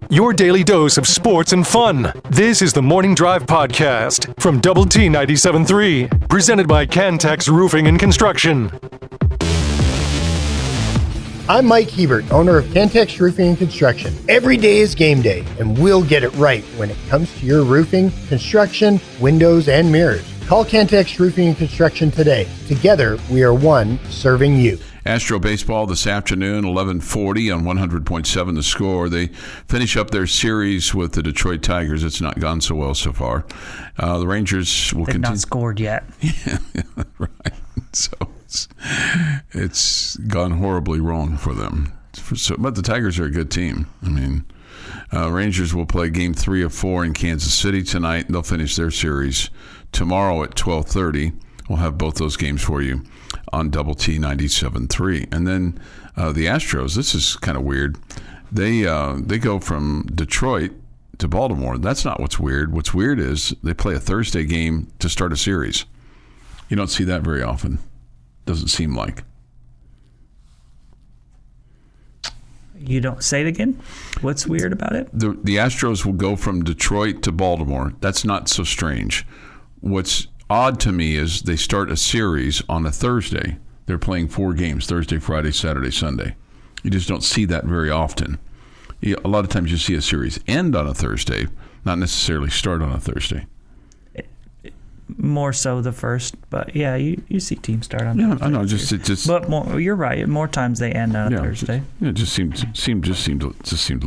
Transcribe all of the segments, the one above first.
Your daily dose of sports and fun. This is the Morning Drive Podcast from Double T 97.3, presented by Cantex Roofing and Construction. I'm Mike Hebert, owner of Cantex Roofing and Construction. Every day is game day, and we'll get it right when it comes to your roofing, construction, windows, and mirrors. Call Cantex Roofing and Construction today. Together, we are one serving you. Astro baseball this afternoon, 11:40 on 100.7 The Score. They finish up their series with the Detroit Tigers. It's not gone so well so far. The Rangers will continue. They've not scored yet. Yeah, right. So it's gone horribly wrong for them. But the Tigers are a good team. I mean, Rangers will play Game 3 of 4 in Kansas City tonight. They'll finish their series tomorrow at 12:30. We'll have both those games for you on Double T 97.3. And then the Astros, this is kind of weird. They go from Detroit to Baltimore. That's not what's weird. What's weird is they play a Thursday game to start a series. You don't see that very often. Doesn't seem like. You don't say it again? What's weird about it? The Astros will go from Detroit to Baltimore. That's not so strange. What's odd to me is they start a series on a Thursday. They're playing 4 games, Thursday, Friday, Saturday, Sunday. You just don't see that very often. A lot of times you see a series end on a Thursday, not necessarily start on a Thursday. More so the first, but yeah, you see teams start on Thursday. I know, just but more, you're right. More times they end on a Thursday. It just seemed a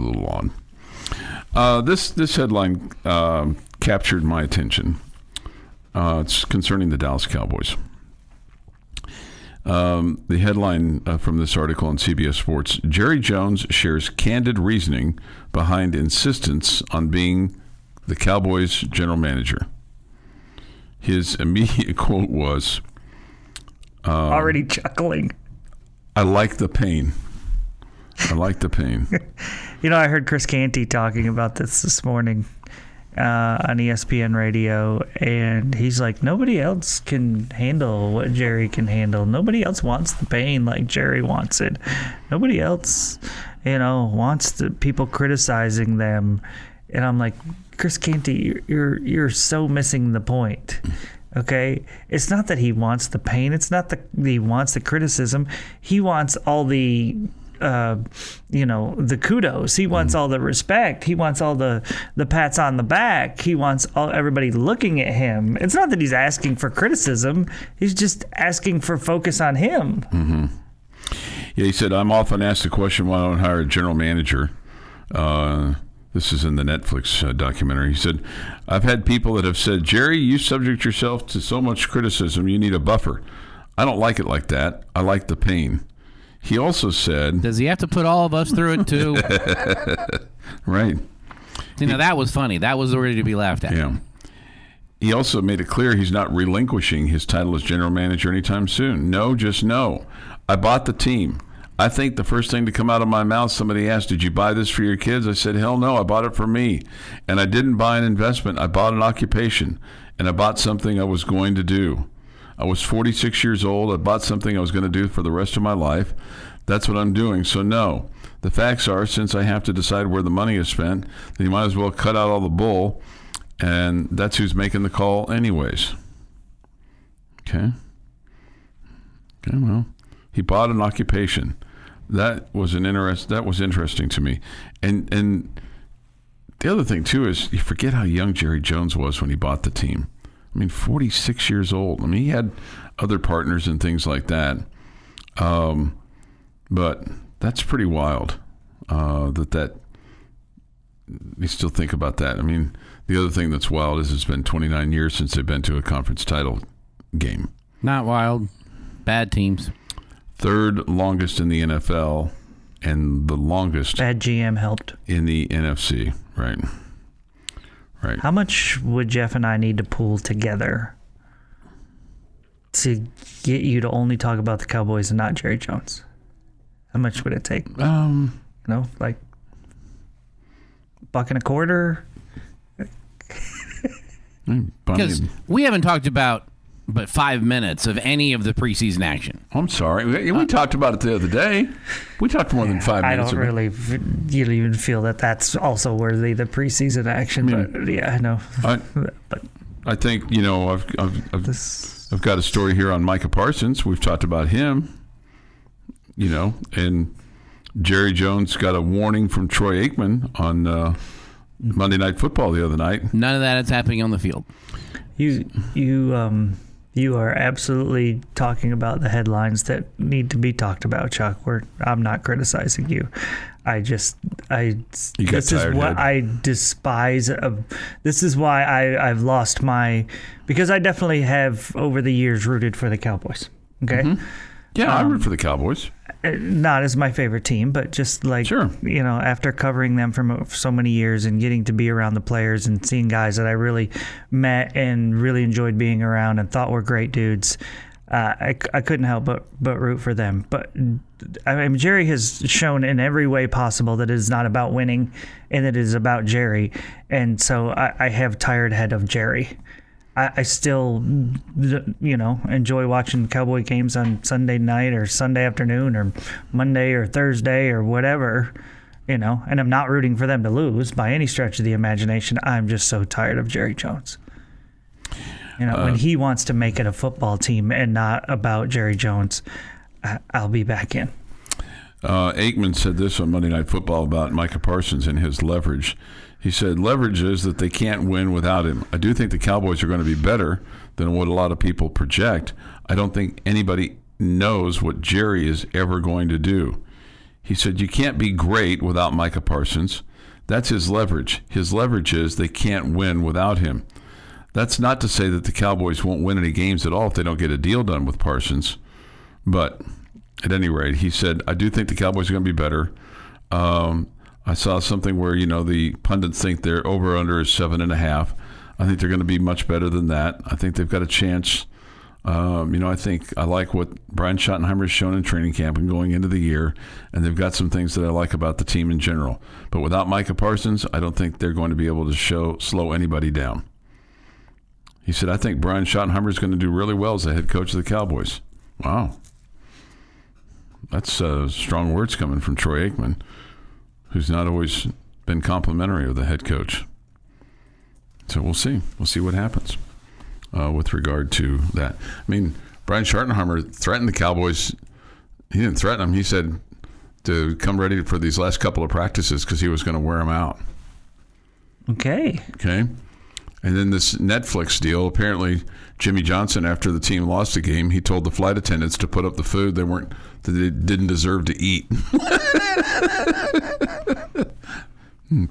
little odd. This headline captured my attention. It's concerning the Dallas Cowboys. The headline from this article on CBS Sports: Jerry Jones shares candid reasoning behind insistence on being the Cowboys general manager. His immediate quote was, already chuckling. I like the pain. I like the pain. You know, I heard Chris Canty talking about this morning on ESPN radio, and he's like, nobody else can handle what Jerry can handle. Nobody else wants the pain like Jerry wants it. Nobody else, wants the people criticizing them. And I'm like, Chris Canty, you're so missing the point. Okay, it's not that he wants the pain. It's not that he wants the criticism. He wants all the the kudos. He wants all the respect. He wants all the pats on the back. He wants everybody looking at him. It's not that he's asking for criticism. He's just asking for focus on him. Mm-hmm. Yeah, he said, I'm often asked the question why I don't hire a general manager. This is in the Netflix documentary. He said, I've had people that have said, Jerry, you subject yourself to so much criticism, you need a buffer. I don't like it like that. I like the pain. He also said... Does he have to put all of us through it, too? Right. That was funny. That was ready to be laughed at. Yeah. He also made it clear he's not relinquishing his title as general manager anytime soon. No, just no. I bought the team. I think the first thing to come out of my mouth, somebody asked, did you buy this for your kids? I said, hell no, I bought it for me. And I didn't buy an investment. I bought an occupation. And I bought something I was going to do. I was 46 years old. I bought something I was going to do for the rest of my life. That's what I'm doing. So no. The facts are, since I have to decide where the money is spent, then you might as well cut out all the bull. And that's who's making the call anyways. Okay, well, he bought an occupation. That was interesting to me. And the other thing, too, is you forget how young Jerry Jones was when he bought the team. I mean, 46 years old. I mean, he had other partners and things like that. But that's pretty wild that you still think about that. I mean, the other thing that's wild is it's been 29 years since they've been to a conference title game. Not wild. Bad teams. Third longest in the NFL and the longest. Bad GM helped. In the NFC, right. Right. How much would Jeff and I need to pull together to get you to only talk about the Cowboys and not Jerry Jones? How much would it take? Like $1.25? Because we haven't talked about but 5 minutes of any of the preseason action. I'm sorry. We talked about it the other day. We talked more than 5 minutes. I don't really even feel that that's also worthy the preseason action. But yeah, I know. But I think I've got a story here on Micah Parsons. We've talked about him. And Jerry Jones got a warning from Troy Aikman on Monday Night Football the other night. None of that is happening on the field. You are absolutely talking about the headlines that need to be talked about, Chuck. I'm not criticizing you. This is what I despise. This is why I've lost because I definitely have over the years rooted for the Cowboys. Okay. Mm-hmm. Yeah, I root for the Cowboys. Not as my favorite team, but just after covering them for so many years and getting to be around the players and seeing guys that I really met and really enjoyed being around and thought were great dudes, I couldn't help but root for them. But Jerry has shown in every way possible that it is not about winning and it is about Jerry. And so I have tired head of Jerry. I still, enjoy watching Cowboy games on Sunday night or Sunday afternoon or Monday or Thursday or whatever, and I'm not rooting for them to lose by any stretch of the imagination. I'm just so tired of Jerry Jones. When he wants to make it a football team and not about Jerry Jones, I'll be back in. Aikman said this on Monday Night Football about Micah Parsons and his leverage. He said, leverage is that they can't win without him. I do think the Cowboys are going to be better than what a lot of people project. I don't think anybody knows what Jerry is ever going to do. He said, you can't be great without Micah Parsons. That's his leverage. His leverage is they can't win without him. That's not to say that the Cowboys won't win any games at all if they don't get a deal done with Parsons. But at any rate, he said, I do think the Cowboys are going to be better. I saw something where, the pundits think their over-under is 7.5. I think they're going to be much better than that. I think they've got a chance. I think I like what Brian Schottenheimer has shown in training camp and going into the year, and they've got some things that I like about the team in general. But without Micah Parsons, I don't think they're going to be able to slow anybody down. He said, I think Brian Schottenheimer is going to do really well as the head coach of the Cowboys. Wow. That's strong words coming from Troy Aikman, who's not always been complimentary of the head coach. So we'll see. We'll see what happens with regard to that. I mean, Brian Schottenheimer threatened the Cowboys. He didn't threaten them. He said to come ready for these last couple of practices because he was going to wear them out. Okay. And then this Netflix deal, apparently Jimmy Johnson, after the team lost the game, he told the flight attendants to put up the food that they didn't deserve to eat.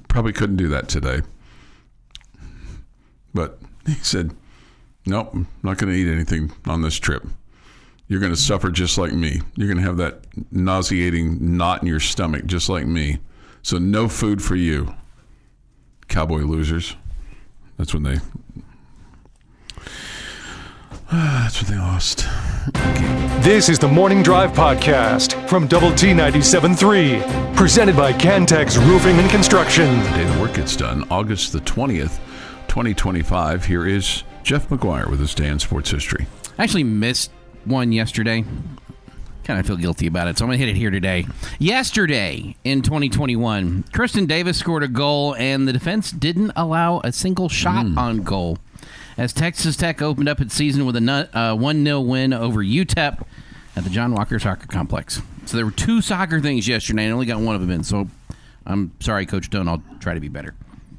Probably couldn't do that today. But he said, nope, I'm not going to eat anything on this trip. You're going to suffer just like me. You're going to have that nauseating knot in your stomach just like me. So no food for you, Cowboy losers. That's when they lost. Okay. This is the Morning Drive Podcast from Double T 97.3, presented by Cantex Roofing and Construction. The day the work gets done, August the 20th, 2025. Here is Jeff McGuire with his day in sports history. I actually missed one yesterday. Kind of feel guilty about it, so I'm going to hit it here today. Yesterday, in 2021, Kristen Davis scored a goal, and the defense didn't allow a single shot on goal, as Texas Tech opened up its season with a 1-0 win over UTEP at the John Walker Soccer Complex. So there were two soccer things yesterday, and I only got one of them in, so I'm sorry, Coach Doan. I'll try to be better.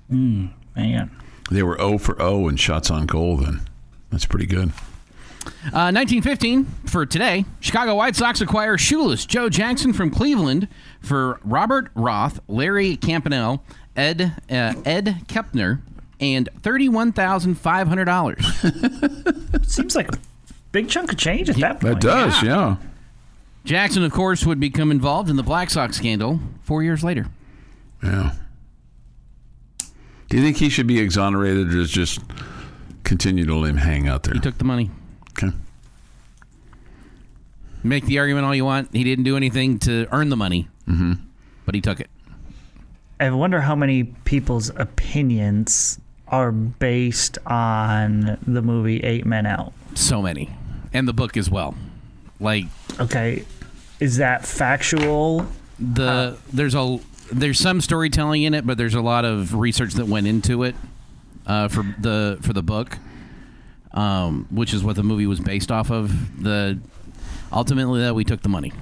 Man. They were 0 for 0 in shots on goal then. That's pretty good. 1915 for today, Chicago White Sox acquire shoeless Joe Jackson from Cleveland for Robert Roth, Larry Campanell, Ed Kepner, and $31,500. Seems like a big chunk of change at that point. That does, yeah. Jackson, of course, would become involved in the Black Sox scandal 4 years later. Yeah. Do you think he should be exonerated or just continue to let him hang out there? He took the money. Okay. Make the argument all you want. He didn't do anything to earn the money, but he took it. I wonder how many people's opinions are based on the movie 8 Men Out? So many. And the book as well. Like, okay, is that factual? There's some storytelling in it, but there's a lot of research that went into it for the book, which is what the movie was based off of. Ultimately, that we took the money.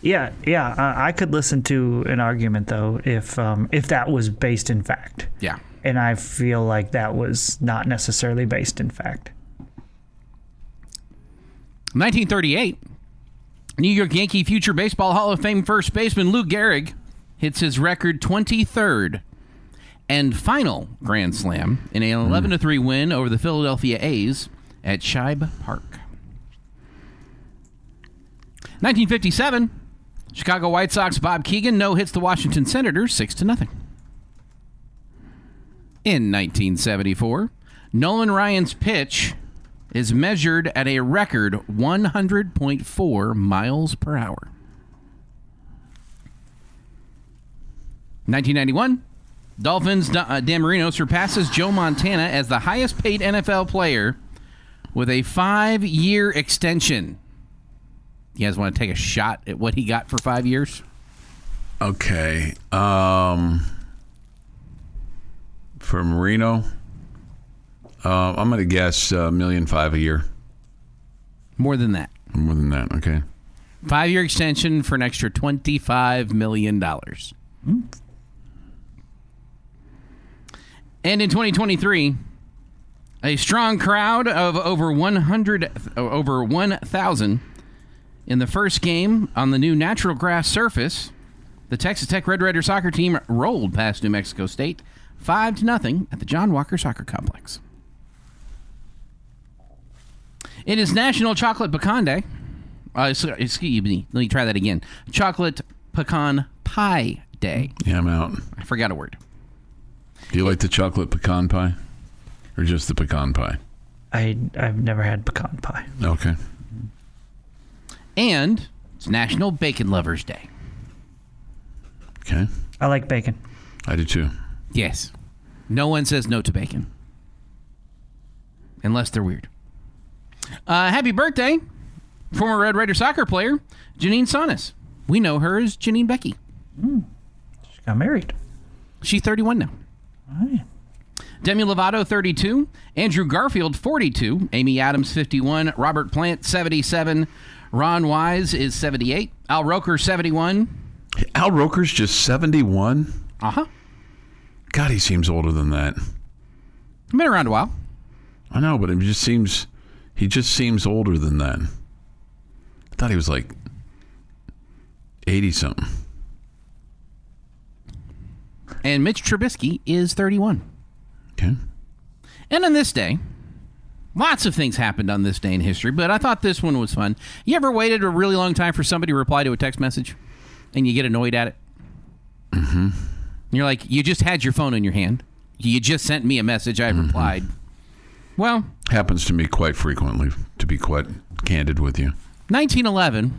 Yeah. I could listen to an argument though if that was based in fact. Yeah. And I feel like that was not necessarily based in fact. 1938, New York Yankee future Baseball Hall of Fame first baseman Lou Gehrig hits his record 23rd and final Grand Slam in an 11-3 win over the Philadelphia A's at Shibe Park. 1957, Chicago White Sox Bob Keegan no-hits the Washington Senators 6-0. In 1974, Nolan Ryan's pitch is measured at a record 100.4 miles per hour. 1991, Dolphins' Dan Marino surpasses Joe Montana as the highest-paid NFL player with a 5-year extension. You guys want to take a shot at what he got for 5 years? Okay. For Marino, I'm going to guess $1.5 million a year. More than that. More than that, okay. 5-year extension for an extra $25 million. And in 2023, a strong crowd of over 1,000 in the first game on the new natural grass surface. The Texas Tech Red Raider soccer team rolled past New Mexico State 5-0 at the John Walker Soccer Complex. It is National Chocolate Pecan Day. Excuse me. Let me try that again. Chocolate Pecan Pie Day. Yeah, I'm out. I forgot a word. Do you like the chocolate pecan pie? Or just the pecan pie? I've never had pecan pie. Okay. And it's National Bacon Lovers Day. Okay. I like bacon. I do too. Yes. No one says no to bacon. Unless they're weird. Happy birthday, former Red Raider soccer player, Janine Sonis. We know her as Janine Becky. She got married. She's 31 now. All right. Demi Lovato, 32. Andrew Garfield, 42. Amy Adams, 51. Robert Plant, 77. Ron Wise is 78. Al Roker, 71. Al Roker's just 71? Uh-huh. God, he seems older than that. Been around a while. I know, but he just seems older than that. I thought he was like 80-something. And Mitch Trubisky is 31. Okay. And on this day, lots of things happened on this day in history, but I thought this one was fun. You ever waited a really long time for somebody to reply to a text message and you get annoyed at it? Mm-hmm. You're like, you just had your phone in your hand. You just sent me a message. I replied. Well, happens to me quite frequently, to be quite candid with you. 1911,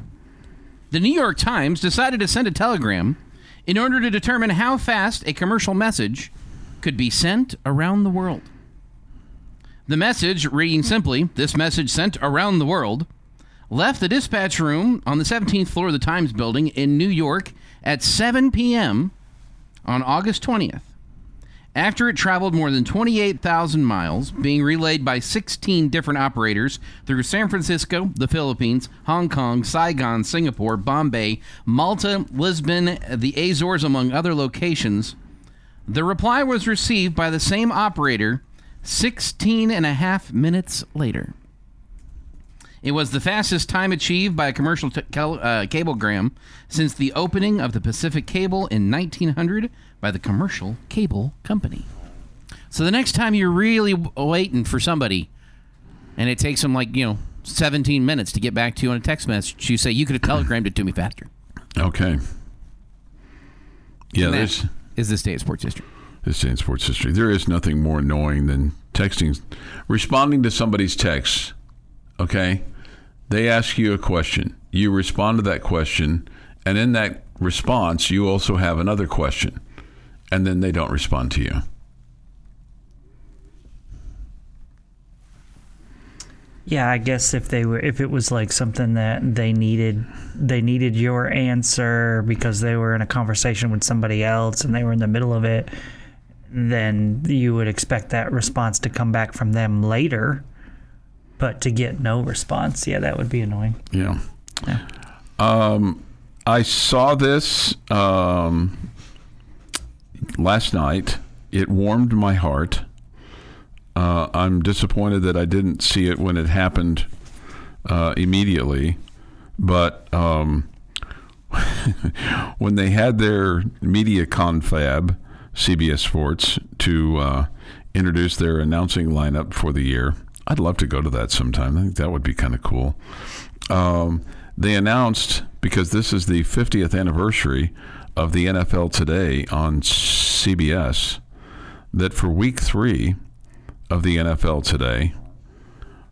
the New York Times decided to send a telegram in order to determine how fast a commercial message could be sent around the world. The message, reading simply, "This message sent around the world," left the dispatch room on the 17th floor of the Times building in New York at 7 p.m. on August 20th. After it traveled more than 28,000 miles, being relayed by 16 different operators through San Francisco, the Philippines, Hong Kong, Saigon, Singapore, Bombay, Malta, Lisbon, the Azores, among other locations, the reply was received by the same operator 16 and a half minutes later. It was the fastest time achieved by a commercial cablegram since the opening of the Pacific Cable in 1900 by the Commercial Cable Company. So the next time you're really waiting for somebody and it takes them 17 minutes to get back to you on a text message, you say, you could have telegrammed it to me faster. Okay. Yeah, is this day of sports history. This day in sports history. There is nothing more annoying than responding to somebody's text. Okay? They ask you a question. You respond to that question, and in that response, you also have another question, and then they don't respond to you. Yeah, I guess if it was like something that they needed your answer because they were in a conversation with somebody else and they were in the middle of it, then you would expect that response to come back from them later. But to get no response, yeah, that would be annoying. Yeah. Yeah. I saw this last night. It warmed my heart. I'm disappointed that I didn't see it when it happened immediately. But when they had their media confab, CBS Sports, to introduce their announcing lineup for the year, I'd love to go to that sometime. I think that would be kind of cool. They announced, because this is the 50th anniversary of the NFL Today on CBS, that for week 3 of the NFL Today,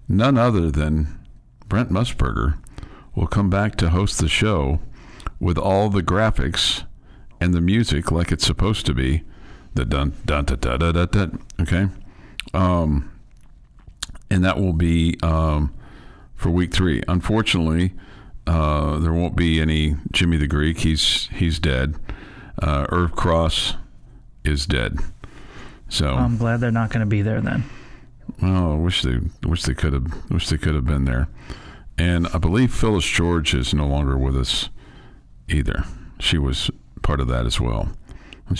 none other than Brent Musburger will come back to host the show with all the graphics and the music like it's supposed to be. The dun dun dun dun dun dun, dun. Okay, and that will be for week 3. Unfortunately, there won't be any Jimmy the Greek. He's dead. Irv Cross is dead. So I'm glad they're not going to be there then. Well, I wish they could have been there. And I believe Phyllis George is no longer with us either. She was part of that as well. And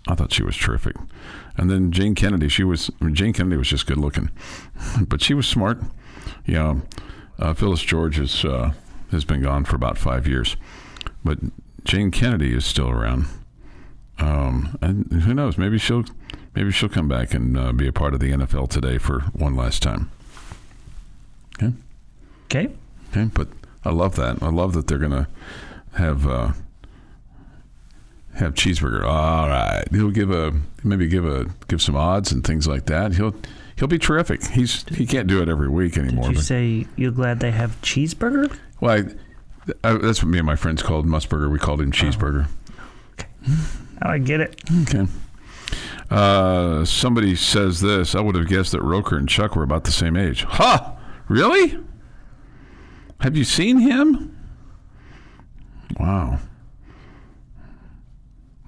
I thought she was terrific. And then Jane Kennedy was just good looking, but she was smart. Yeah. Phyllis George has been gone for about 5 years, but Jane Kennedy is still around. And who knows? Maybe she'll come back and be a part of the NFL Today for one last time. Okay. But I love that. I love that they're gonna have Cheeseburger. All right, he'll give some odds and things like that. He'll be terrific. He can't do it every week anymore. Did you say you're glad they have Cheeseburger? Well, that's what me and my friends called Musburger. We called him Cheeseburger. Okay. I get it. Okay. Somebody says this. I would have guessed that Roker and Chuck were about the same age. Huh? Really? Have you seen him? Wow.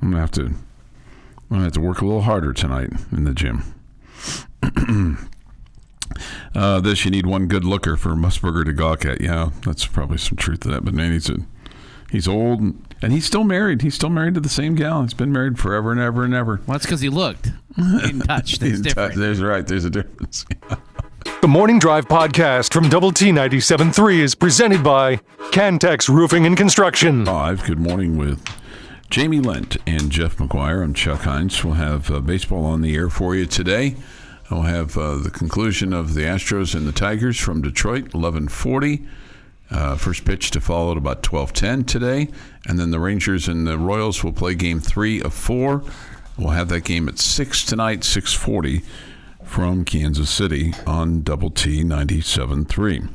I'm gonna have to work a little harder tonight in the gym. You need one good looker for Musburger to gawk at. Yeah, that's probably some truth to that. But man, he's old and he's still married. He's still married to the same gal. He's been married forever and ever and ever. Well, that's because he looked. He didn't touch. That's different. There's right. There's a difference. The Morning Drive podcast from Double T 97.3 is presented by Cantex Roofing and Construction. Live. Good morning with Jamie Lent and Jeff McGuire. I'm Chuck Heinz. We'll have baseball on the air for you today. We'll have the conclusion of the Astros and the Tigers from Detroit, 11:40. First pitch to follow at about 12:10 today. And then the Rangers and the Royals will play game 3 of 4. We'll have that game at 6 tonight, 6:40 from Kansas City on Double T 97.3.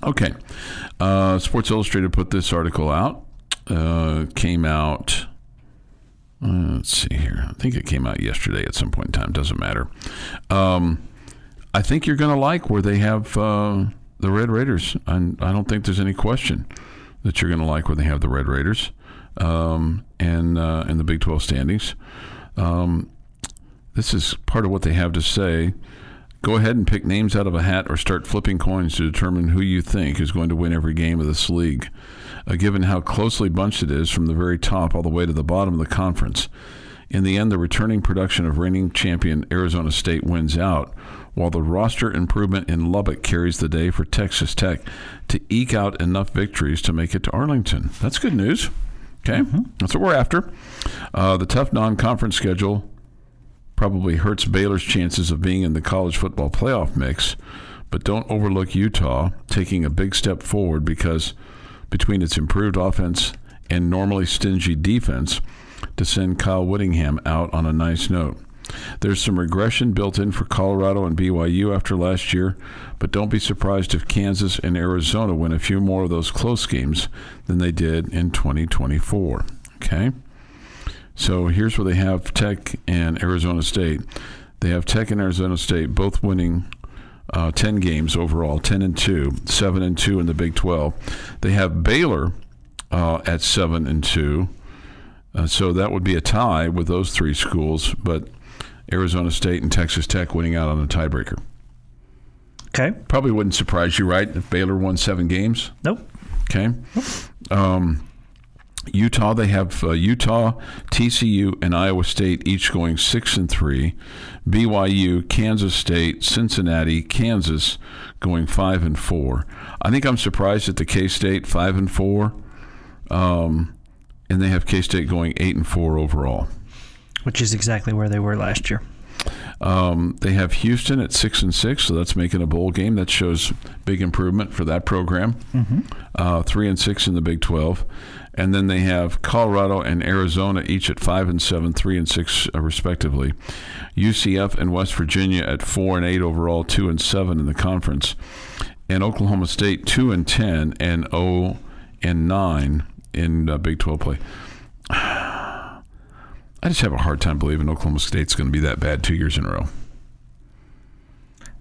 Okay. Sports Illustrated put this article out. Came out, let's see here. I think it came out yesterday at some point in time. Doesn't matter. I think you're going to like where they have the Red Raiders. I don't think there's any question that you're going to like where they have the Red Raiders and the Big 12 standings. This is part of what they have to say. Go ahead and pick names out of a hat or start flipping coins to determine who you think is going to win every game of this league. Given how closely bunched it is from the very top all the way to the bottom of the conference. In the end, the returning production of reigning champion Arizona State wins out, while the roster improvement in Lubbock carries the day for Texas Tech to eke out enough victories to make it to Arlington. That's good news. Okay, That's what we're after. The tough non-conference schedule probably hurts Baylor's chances of being in the college football playoff mix, but don't overlook Utah taking a big step forward because between its improved offense and normally stingy defense to send Kyle Whittingham out on a nice note. There's some regression built in for Colorado and BYU after last year, but don't be surprised if Kansas and Arizona win a few more of those close games than they did in 2024. Okay? So here's where they have Tech and Arizona State. They have Tech and Arizona State both winning 10 games overall, 10-2, 7-2 in the Big 12. They have Baylor at 7-2. So that would be a tie with those three schools, but Arizona State and Texas Tech winning out on a tiebreaker. Okay. Probably wouldn't surprise you, right, if Baylor won 7 games? Nope. Okay. Utah, they have Utah, TCU, and Iowa State each going 6-3. BYU, Kansas State, Cincinnati, Kansas going 5-4. I think I'm surprised at the K-State 5-4, and they have K-State going 8-4 overall, which is exactly where they were last year. They have Houston at 6-6, so that's making a bowl game. That shows big improvement for that program. 3-6 in the Big 12. And then they have Colorado and Arizona each at 5-7, 3-6 respectively. UCF and West Virginia at 4-8 overall, 2-7 in the conference. And Oklahoma State 2-10 and 0-9 in Big 12 play. I just have a hard time believing Oklahoma State's going to be that bad 2 years in a row.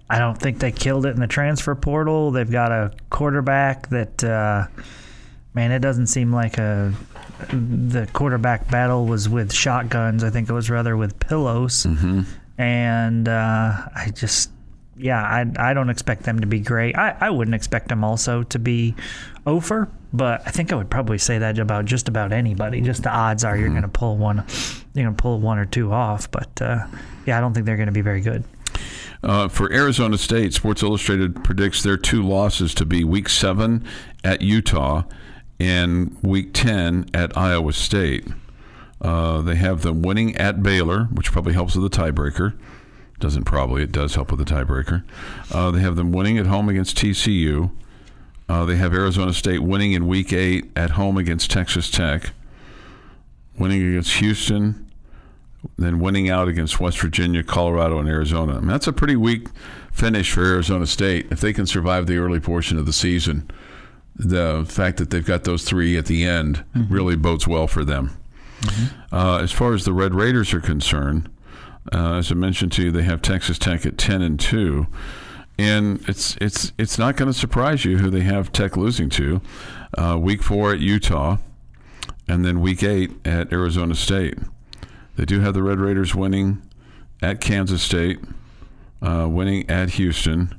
I don't think they killed it in the transfer portal. They've got a quarterback that, it doesn't seem like the quarterback battle was with shotguns. I think it was rather with pillows. And I don't expect them to be great. I wouldn't expect them also to be over, but I think I would probably say that about just about anybody. Just the odds are you're going to pull one or two off, but I don't think they're going to be very good. For Arizona State, Sports Illustrated predicts their 2 losses to be Week 7 at Utah and Week 10 at Iowa State. They have them winning at Baylor, which probably helps with the tiebreaker. It does help with the tiebreaker. They have them winning at home against TCU. They have Arizona State winning in Week 8 at home against Texas Tech, winning against Houston, then winning out against West Virginia, Colorado, and Arizona. I mean, that's a pretty weak finish for Arizona State. If they can survive the early portion of the season, the fact that they've got those 3 at the end really bodes well for them. As far as the Red Raiders are concerned, as I mentioned to you, they have Texas Tech at 10-2. And it's not going to surprise you who they have Tech losing to. Week 4 at Utah, and then Week 8 at Arizona State. They do have the Red Raiders winning at Kansas State, winning at Houston,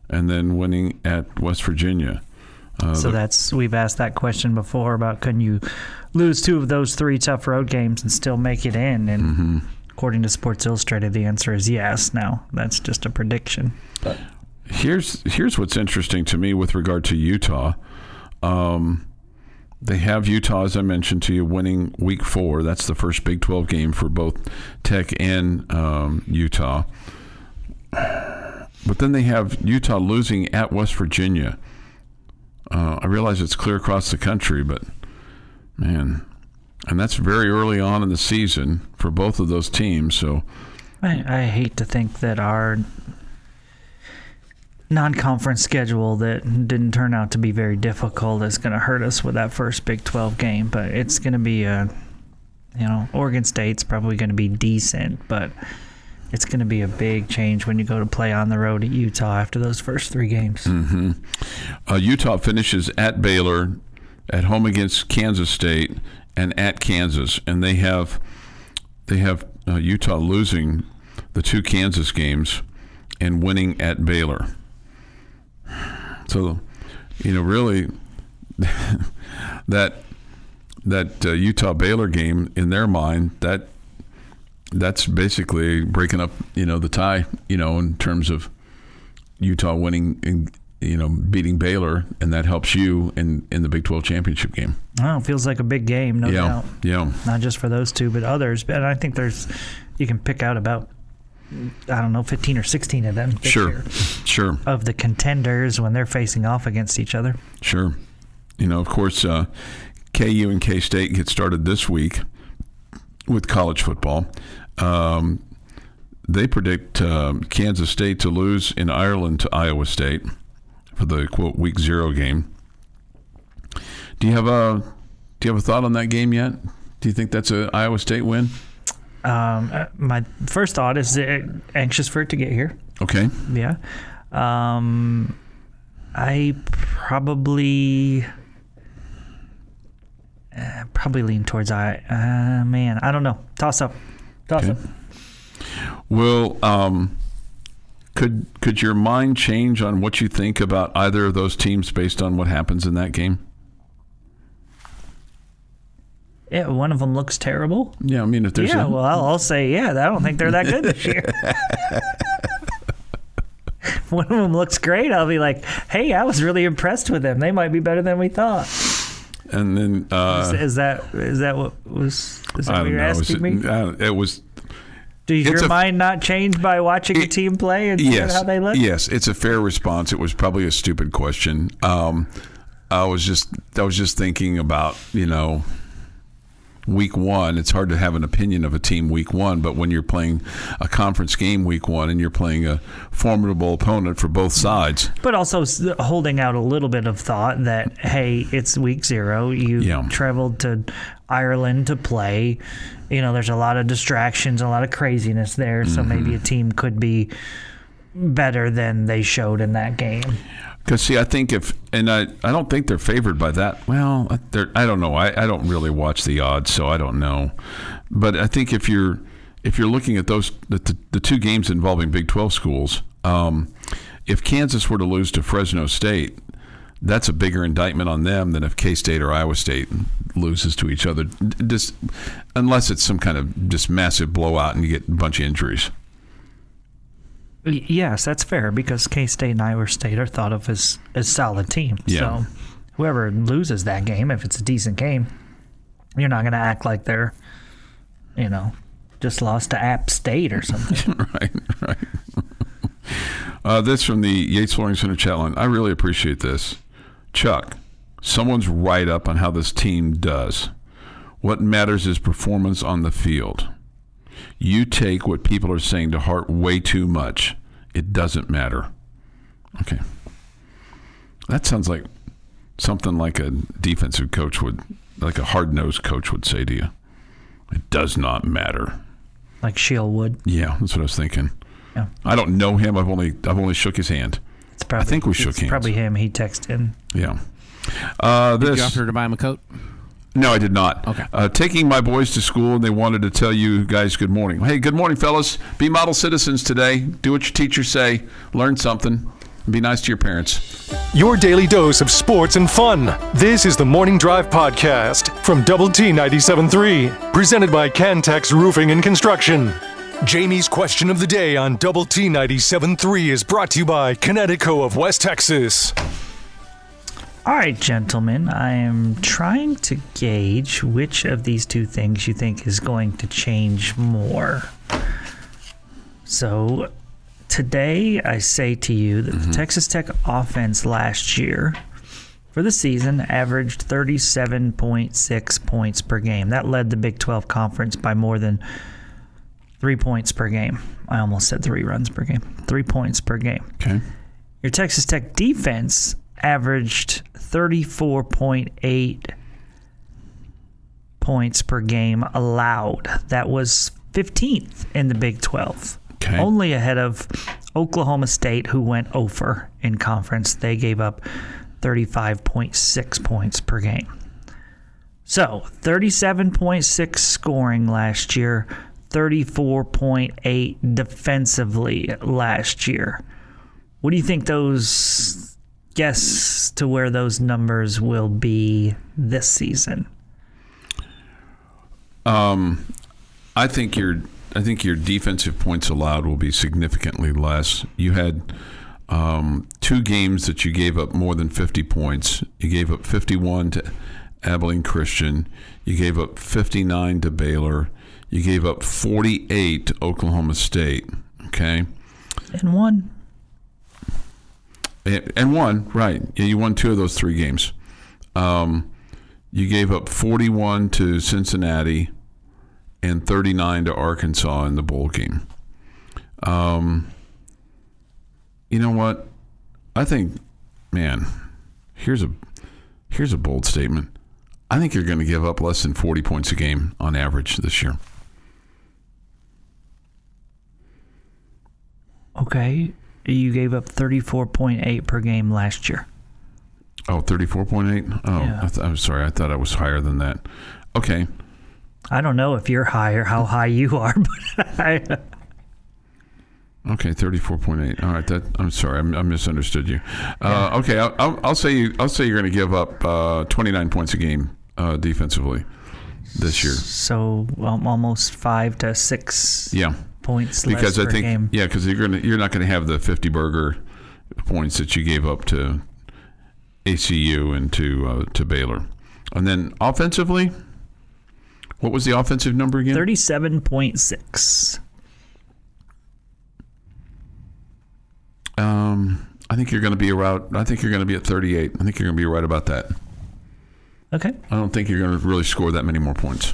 and then winning at West Virginia. We've asked that question before about couldn't you lose 2 of those 3 tough road games and still make it in? And according to Sports Illustrated, the answer is yes. Now, that's just a prediction. But Here's what's interesting to me with regard to Utah. They have Utah, as I mentioned to you, winning Week 4. That's the first Big 12 game for both Tech and Utah. But then they have Utah losing at West Virginia. I realize it's clear across the country, but, man, and that's very early on in the season for both of those teams. So I hate to think that our non-conference schedule that didn't turn out to be very difficult is going to hurt us with that first Big 12 game, but it's going to be Oregon State's probably going to be decent, but it's going to be a big change when you go to play on the road at Utah after those first 3 games. Utah finishes at Baylor, at home against Kansas State, and at Kansas, and they have Utah losing the 2 Kansas games and winning at Baylor. So, really, that Utah Baylor game in their mind, that's basically breaking up the tie in terms of Utah winning and beating Baylor, and that helps you in the Big 12 championship game. Oh, it feels like a big game, no doubt. Yeah. Not just for those 2, but others. And I think you can pick out about 15 or 16 of them. Sure. Of the contenders when they're facing off against each other. Sure. Of course, KU and K-State get started this week with college football. They predict Kansas State to lose in Ireland to Iowa State for the, quote, Week 0 game. Do you have a thought on that game yet? Do you think that's an Iowa State win? My first thought is anxious for it to get here. Okay. Yeah. I probably lean towards man, I don't know. Toss up. Okay. Well, could your mind change on what you think about either of those teams based on what happens in that game? Yeah, one of them looks terrible. Yeah, I mean, if there's well, I'll say, I don't think they're that good this year. If one of them looks great, I'll be like, hey, I was really impressed with them. They might be better than we thought. And then is that what you're asking me? It was. Does your mind not change by watching a team play and seeing how they look? Yes, it's a fair response. It was probably a stupid question. I was just thinking about, week one. It's hard to have an opinion of a team week one, but when you're playing a conference game week one and you're playing a formidable opponent for both sides. But also holding out a little bit of thought that, hey, it's week 0. You traveled to Ireland to play. There's a lot of distractions, a lot of craziness there, so maybe a team could be better than they showed in that game. Because, see, I think I don't think they're favored by that. Well, I don't know. I don't really watch the odds, so I don't know. But I think if you're looking at those the two games involving Big 12 schools, if Kansas were to lose to Fresno State, that's a bigger indictment on them than if K-State or Iowa State loses to each other, just unless it's some kind of just massive blowout and you get a bunch of injuries. Yes, that's fair, because K-State and Iowa State are thought of as solid teams. Yeah. So whoever loses that game, if it's a decent game, you're not going to act like they're, just lost to App State or something. Right. This from the Yates Flooring Center chat line. I really appreciate this. Chuck, someone's right up on how this team does. What matters is performance on the field. You take what people are saying to heart way too much. It doesn't matter. Okay. That sounds like something like a defensive coach like a hard-nosed coach would say to you. It does not matter. Like Shield would. Yeah, that's what I was thinking. Yeah. I don't know him. I've only shook his hand. I think we shook hands. It's probably him. He texted in. Yeah. Did you offer to buy him a coat? No, I did not. Okay. Taking my boys to school, and they wanted to tell you guys good morning. Hey, good morning, fellas. Be model citizens today. Do what your teachers say. Learn something. And be nice to your parents. Your daily dose of sports and fun. This is the Morning Drive Podcast from Double T 97.3. Presented by Cantex Roofing and Construction. Jamie's question of the day on Double T 97.3 is brought to you by Connecticut of West Texas. All right, gentlemen, I am trying to gauge which of these two things you think is going to change more. So today I say to you that the Texas Tech offense last year for the season averaged 37.6 points per game. That led the Big 12 Conference by more than 3 points per game. I almost said 3 runs per game. 3 points per game. Okay. Your Texas Tech defense averaged 34.8 points per game allowed. That was 15th in the Big 12. Okay. Only ahead of Oklahoma State, who went over in conference. They gave up 35.6 points per game. So 37.6 scoring last year, 34.8 defensively last year. What do you think guess to where those numbers will be this season? I think your defensive points allowed will be significantly less. You had 2 games that you gave up more than 50 points. You gave up 51 to Abilene Christian. You gave up 59 to Baylor. You gave up 48 to Oklahoma State. Okay? And one. And one, right. Yeah, you won 2 of those 3 games. You gave up 41 to Cincinnati and 39 to Arkansas in the bowl game. You know what? I think, man, here's a bold statement. I think you're going to give up less than 40 points a game on average this year. Okay. you gave up 34.8 per game last year. Oh, 34.8? Oh, Yeah. I'm sorry. I thought I was higher than that. Okay. I don't know if you're high or how high you are, but Okay, 34.8. All right, I'm sorry, I misunderstood you. Okay, I'll say you're going to give up 29 points a game defensively this year. So almost 5 to 6 points because less I per think game. because you're not going to have the 50 burger points that you gave up to ACU and to Baylor. And then offensively, what was the offensive number again? 37.6. I think you're going to be around. I think you're going to be at 38. I think you're going to be right about that. Okay. I don't think you're going to really score that many more points.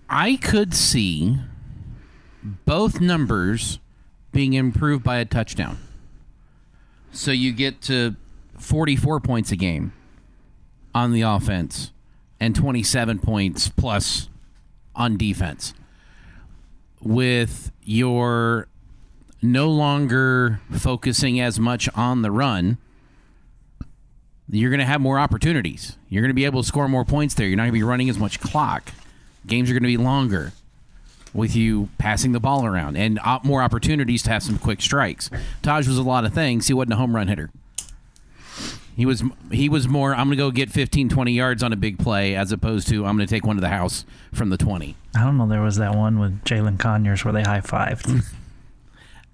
I could see both numbers being improved by a touchdown. So you get to 44 points a game on the offense and 27 points plus on defense. With your no longer focusing as much on the run, you're going to have more opportunities. You're going to be able to score more points there. You're not going to be running as much clock. Games are going to be longer with you passing the ball around and more opportunities to have some quick strikes. Taj was a lot of things. He wasn't a home run hitter. He was more, I'm going to go get 15, 20 yards on a big play as opposed to I'm going to take one to the house from the 20. I don't know. There was that one with Jalen Conyers where they high-fived.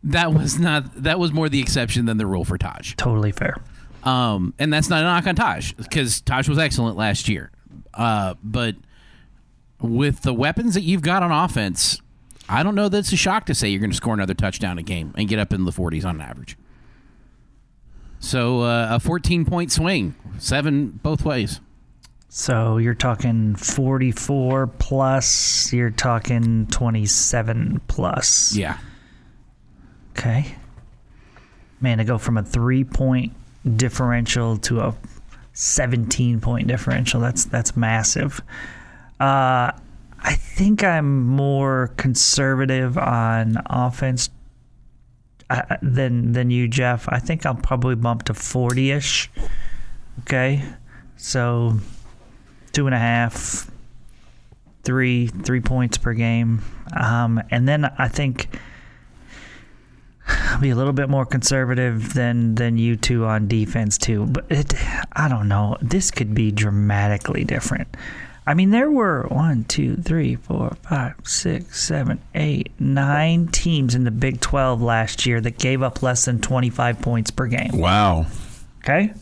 That was more the exception than the rule for Taj. Totally fair. And that's not a knock on Taj because Taj was excellent last year. But with the weapons that you've got on offense, I don't know that it's a shock to say you're going to score another touchdown a game and get up in the 40s on average. So a 14-point swing, 7 both ways. So you're talking 44 plus, you're talking 27 plus. Yeah. Okay. Man, to go from a 3-point differential to a 17-point differential, that's massive. I think I'm more conservative on offense than you, Jeff. I think I'll probably bump to 40-ish. Okay. So 2.5, 3 points per game. And then I think I'll be a little bit more conservative than you two on defense too. But I don't know. This could be dramatically different. I mean, there were 1, 2, 3, 4, 5, 6, 7, 8, 9 teams in the Big 12 last year that gave up less than 25 points per game. Wow. Okay?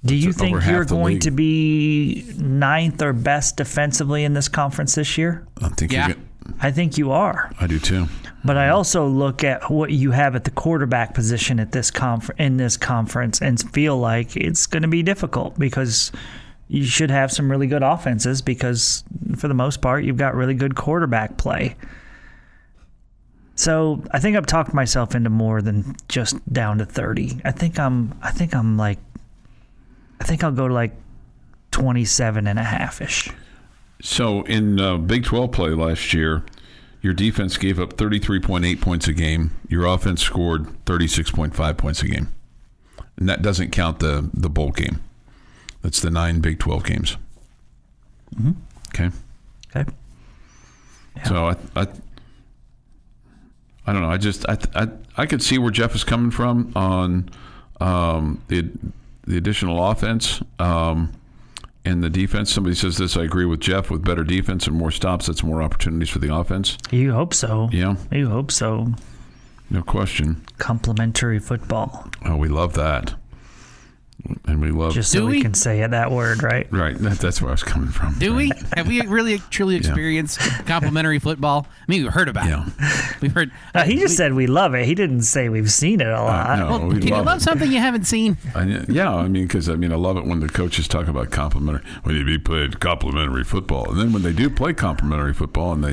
Do you think over half you're the going league. to be 9th or best defensively in this conference this year? I think Yeah. I think you are. I do too. But I also look at what you have at the quarterback position at this in this conference and feel like it's going to be difficult because you should have some really good offenses because for the most part you've got really good quarterback play. So I think I've talked myself into more than just down to 30. I think I'll go to like 27.5-ish. So in Big 12 play last year, your defense gave up 33.8 points a game. Your offense scored 36.5 points a game. And that doesn't count the bowl game. That's the 9 Big 12 games. Mm-hmm. Okay. Okay. Yeah. So I don't know. I could see where Jeff is coming from on the additional offense and the defense. Somebody says this. I agree with Jeff. With better defense and more stops, that's more opportunities for the offense. You hope so. Yeah. You hope so. No question. Complimentary football. Oh, we love that. And we love Just so Do we we? can say it, that word, right? right. That's where I was coming from. Do Right. we? Have we really truly experienced complimentary football? I mean, we've heard about Yeah. it. We've heard. He just said we love it. He didn't say we've seen it a lot. No, Well, we can you love love it. something you haven't seen? Yeah, I mean, because I love it when the coaches talk about complimentary. When they played complimentary football, and then when they do play complimentary football, and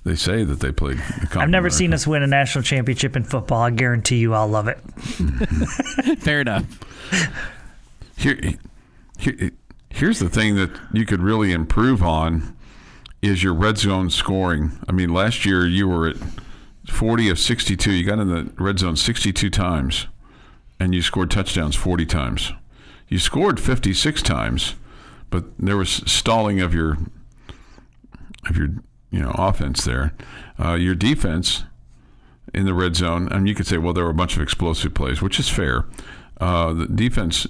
they say that they played. I've never seen us win a national championship in football. I guarantee you I'll love it. Fair enough. Here's the thing that you could really improve on is your red zone scoring. I mean, last year you were at 40 of 62. You got in the red zone 62 times, and you scored touchdowns 40 times. You scored 56 times, but there was stalling of your offense there. Your defense in the red zone, and you could say, well, there were a bunch of explosive plays, which is fair. The defense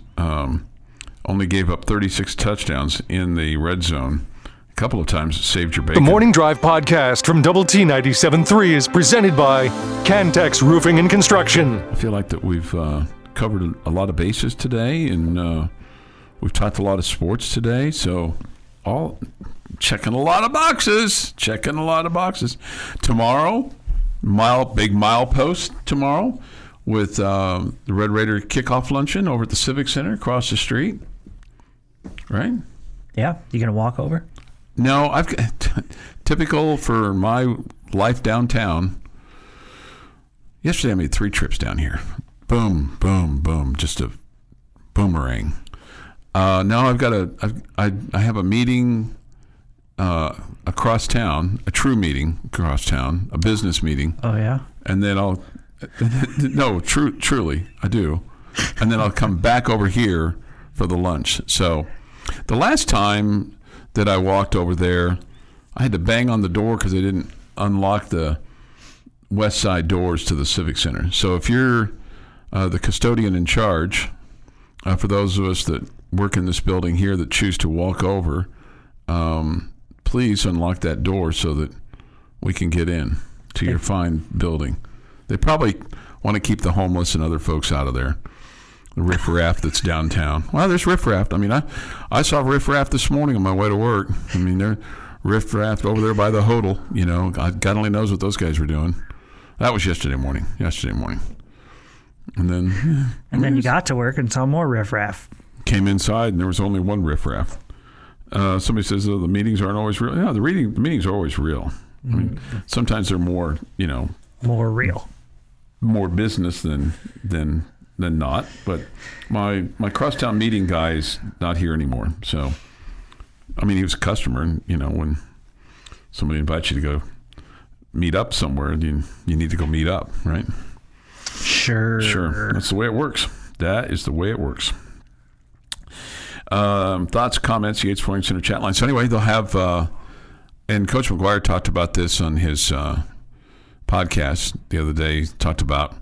only gave up 36 touchdowns in the red zone. A couple of times it saved your bacon. The Morning Drive podcast from Double T 97.3 is presented by Cantex Roofing and Construction. I feel like that we've covered a lot of bases today, and we've talked a lot of sports today, so all checking a lot of boxes. Tomorrow, big milepost tomorrow with the Red Raider kickoff luncheon over at the Civic Center across the street. Right? Yeah, you gonna walk over? No, I've typical for my life downtown. Yesterday I made 3 trips down here. Boom, boom, boom, just a boomerang. Now I have a meeting across town, a true meeting across town, a business meeting. Oh yeah. And then truly I do. And then I'll come back over here for the lunch. So the last time that I walked over there, I had to bang on the door because they didn't unlock the west side doors to the Civic Center. So if you're the custodian in charge, for those of us that work in this building here that choose to walk over, please unlock that door so that we can get in to your fine building. They probably want to keep the homeless and other folks out of there. The riffraff that's downtown. Well, there's riffraff. I mean, I saw riffraff this morning on my way to work. I mean, they're riffraff over there by the hodl. You know, God only knows what those guys were doing. That was yesterday morning. And then you got to work and saw more riffraff. Came inside and there was only one riffraff. Somebody says, oh, the meetings aren't always real. Yeah, the meetings are always real. I mean, sometimes they're more, more real, more business than not. But my crosstown meeting guy is not here anymore. So, I mean, he was a customer, and when somebody invites you to go meet up somewhere, you need to go meet up, right? Sure. That's the way it works. That is the way it works. Thoughts, comments, Yates Flooring Center chat line. So anyway, they'll have, and Coach McGuire talked about this on his podcast the other day. He talked about,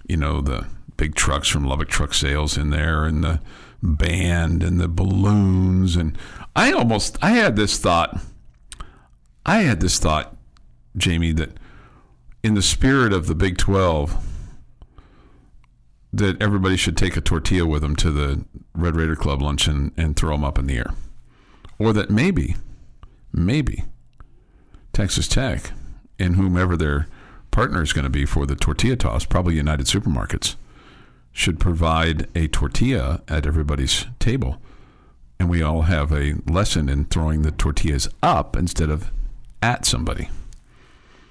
the big trucks from Lubbock Truck Sales in there, and the band and the balloons. And I had this thought, Jamie, that in the spirit of the Big 12, that everybody should take a tortilla with them to the Red Raider Club luncheon and throw them up in the air. Or that maybe Texas Tech and whomever their partner is going to be for the tortilla toss, probably United Supermarkets, should provide a tortilla at everybody's table. And we all have a lesson in throwing the tortillas up instead of at somebody.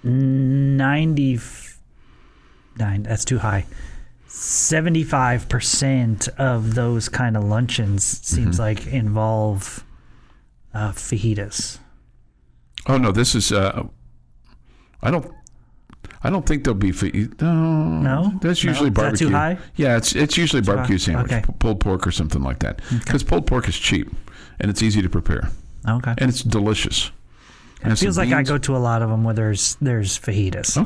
99, that's too high. 75% of those kind of luncheons seems like involve fajitas. Oh no, this is I don't think there'll be fajitas. No, that's usually barbecue. Is that too high? Yeah, it's usually barbecue sandwich, okay. Pulled pork or something like that. Because pulled pork is cheap and it's easy to prepare. Okay, and it's delicious. It feels like I go to a lot of them where there's fajitas.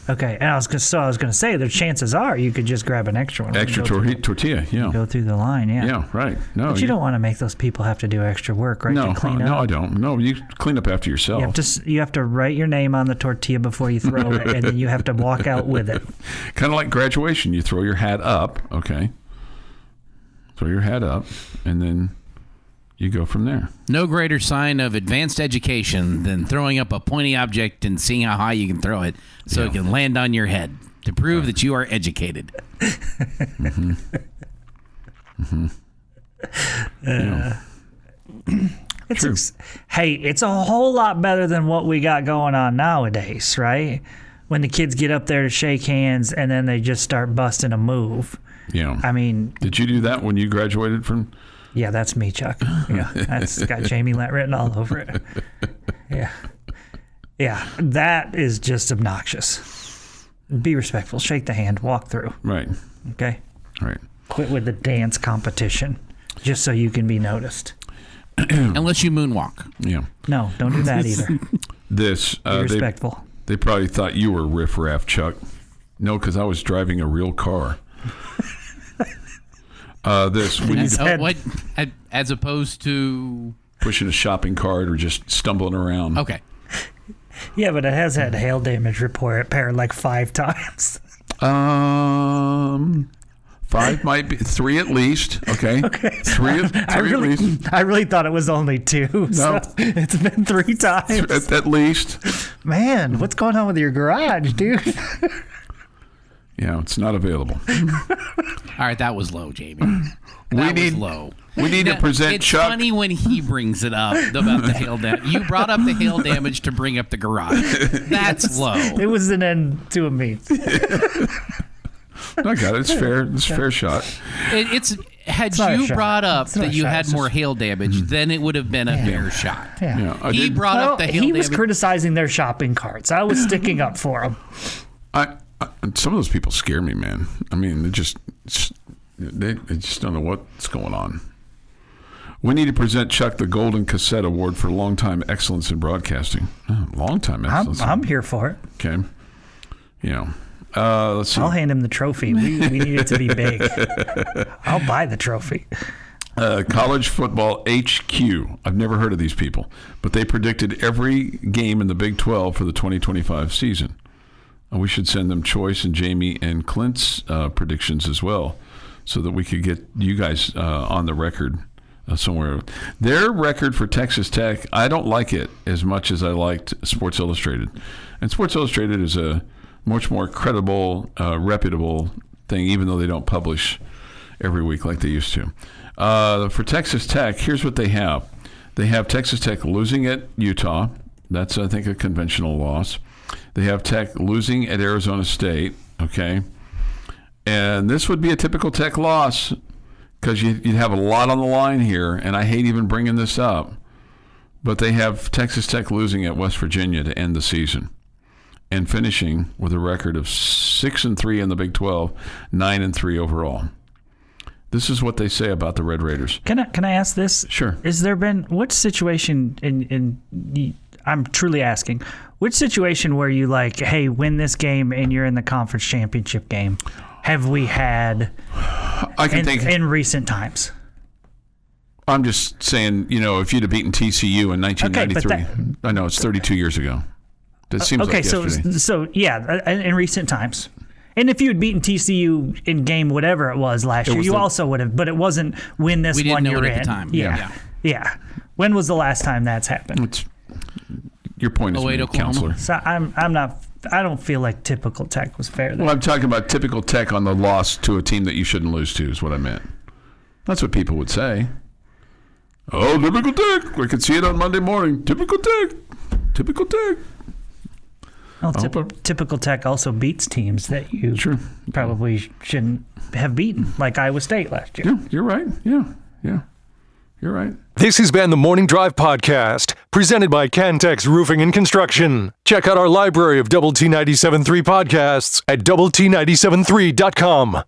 Okay, and I was going to say, the chances are you could just grab an extra one. Tortilla, yeah. Go through the line, yeah. Yeah, right. No, but you don't want to make those people have to do extra work, right? No, to clean up. No, I don't. No, you clean up after yourself. You have to write your name on the tortilla before you throw it, and then you have to walk out with it. Kind of like graduation. You throw your hat up, okay? Throw your hat up, and then you go from there. No greater sign of advanced education than throwing up a pointy object and seeing how high you can throw it so it can land on your head to prove that you are educated. It's a whole lot better than what we got going on nowadays, right? When the kids get up there to shake hands and then they just start busting a move. Yeah. I mean, did you do that when you graduated from? Yeah, that's me, Chuck. Yeah, that's got Jamie Lent written all over it. Yeah, that is just obnoxious. Be respectful. Shake the hand. Walk through. Right. Okay? Right. Quit with the dance competition just so you can be noticed. Unless you moonwalk. Yeah. No, don't do that either. This. Be respectful. They probably thought you were riffraff, Chuck. No, because I was driving a real car. As opposed to pushing a shopping cart or just stumbling around. Okay. Yeah, but it has had hail damage repaired like 5 times. 5 might be 3 at least. Okay. Three at least. I really thought it was only 2. No, so it's been 3 times at least. Man, what's going on with your garage, dude? Yeah, it's not available. All right, that was low, Jamie. We need to present Chuck. It's funny when he brings it up about the hail damage. You brought up the hail damage to bring up the garage. That's low. It was an end to a means. I got it. It's fair. It's a fair shot. Had you brought up that you had more hail damage, then it would have been a fair shot. Yeah. He brought up the hail damage. He was criticizing their shopping carts. I was sticking up for him. Some of those people scare me, man. I mean, they just don't know what's going on. We need to present Chuck the Golden Cassette Award for Longtime Excellence in Broadcasting. Longtime excellence. I'm here for it. Okay. Let's see. I'll hand him the trophy. We need it to be big. I'll buy the trophy. College Football HQ. I've never heard of these people, but they predicted every game in the Big 12 for the 2025 season. We should send them Choice and Jamie and Clint's predictions as well, so that we could get you guys on the record somewhere. Their record for Texas Tech, I don't like it as much as I liked Sports Illustrated. And Sports Illustrated is a much more credible, reputable thing, even though they don't publish every week like they used to. For Texas Tech, here's what they have. They have Texas Tech losing at Utah. That's, I think, a conventional loss. They have Tech losing at Arizona State, okay? And this would be a typical Tech loss because you'd have a lot on the line here, and I hate even bringing this up. But they have Texas Tech losing at West Virginia to end the season and finishing with a record of 6-3 in the Big 12, 9-3 overall. This is what they say about the Red Raiders. Can I ask this? Sure. Is there been what situation in I'm truly asking, which situation where you like, hey, win this game and you're in the conference championship game, have we had in recent times? I'm just saying, if you'd have beaten TCU in 1993. I know, it's 32 years ago. That seems like yesterday. So yeah, in recent times. And if you had beaten TCU in game whatever it was last year, you also would have, but it wasn't win this one you're in. We didn't know it at the time. Yeah. When was the last time that's happened? Your point is made, Counselor. So I don't feel like typical Tech was fair there. Well, I'm talking about typical Tech on the loss to a team that you shouldn't lose to is what I meant. That's what people would say. Oh, typical Tech. We could see it on Monday morning. Typical Tech. Typical Tech. Well, typical Tech also beats teams that you probably shouldn't have beaten, like Iowa State last year. Yeah, you're right. Yeah. You're right. This has been the Morning Drive Podcast, presented by Cantex Roofing and Construction. Check out our library of Double T 97.3 podcasts at doublet97.3.com.